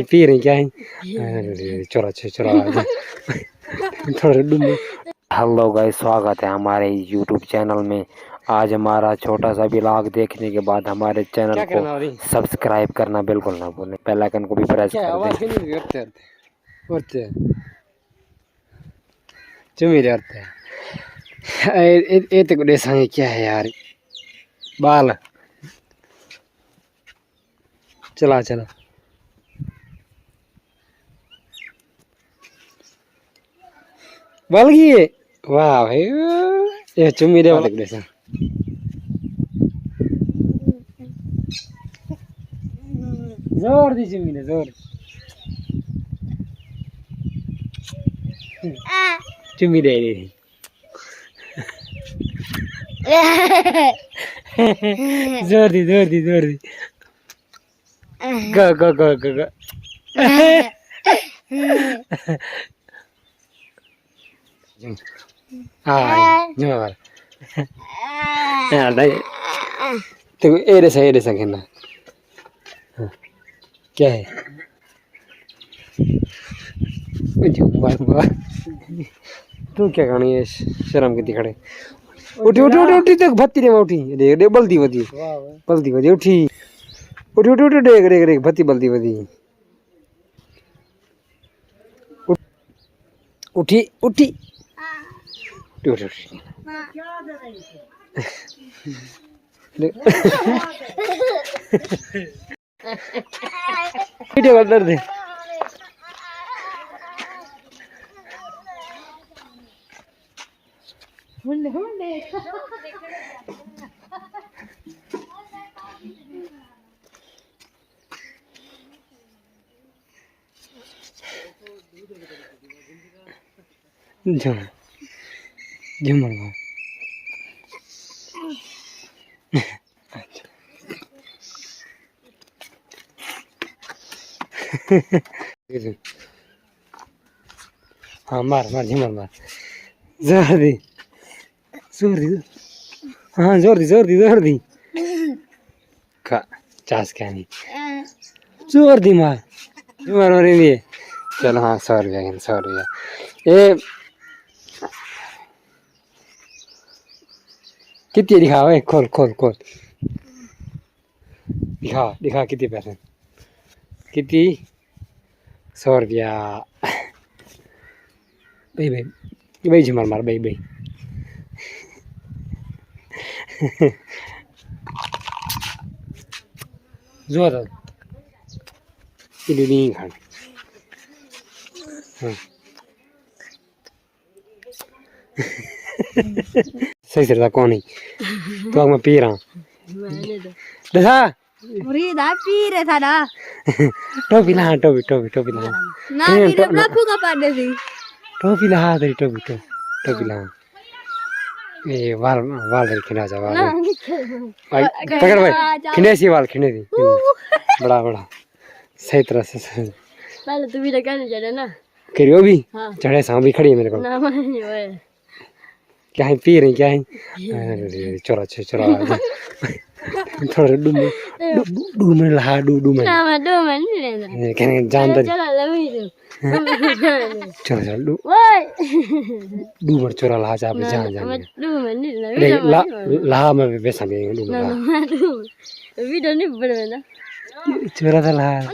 P रही क्या है चोरा चोरा थोड़ा डूब। हेलो गाइस, स्वागत है हमारे यूट्यूब चैनल में। आज हमारा छोटा सा व्लॉग देखने के बाद हमारे चैनल को सब्सक्राइब करना बिल्कुल ना भूलें, बेल आइकन को भी प्रेस कर दें। चुमी रहते हैं ये तो क्या है यार, बाल चला चला बाल की वाह भाई, ये चुमी दे वाले कैसा जोर दी चुमी ने जोर चुमी दे रही जोर दी जोर दी जोर दी go go go go go जमा यार नहीं तो ये ऐसा कहना क्या है तू क्या कहानी है शर्म की दिखड़े उठी उठी उठी उठी तक भत्ती रे उठी देख बल्दी बदी बल्दी बदी उठी उठी उठी उठी देख देख देख भत्ती बल्दी बदी उठी उठी उठी उठी वीडियो कर दे झूमर हाँ मार मार झूमर मार जोर दी जोर दी हाँ जोर दी जोर दी जोर दी का चास क्या नहीं जोर दी मार झूमर मार रही है। चलो हाँ 100 रुपया 100 रुपया ये कितनी दिखाओ है, खोल खोल खोल दिखा दिखा कितने पैसे कितनी 100 रुपया भाई भाई भाई झुमर मार भाई भाई जो तो नहीं खान सही से था कौन ही तो मैं पी रहा हूँ देखा मुरीदा पी रहा था ना टोपी ला टोपी टोपी टोपी ला ना पी रहा फूका पाड़ने दी टोपी ला तेरी टोपी टोपी ला ये वाल वाल खिना जा वाल पकड़ भाई खिने सी वाल खिने दी बड़ा बड़ा सही तरह से पहले तू भी लगाने जा रहा ना करियो भी चढ़े सांप भी खड़ी है मेरे को ना नहीं ओए क्या है पी रही क्या है चोरा चोरा थोड़ा डू में लहा डू में ना मैं 2 मिनट लेना कहने जानता चला लवी दो चलो चलो डू में चोरा लहा जा पे जान जान 2 मिनट लेना लहा में पैसा दे डू में ना वीडियो नहीं बना चोरा था लहा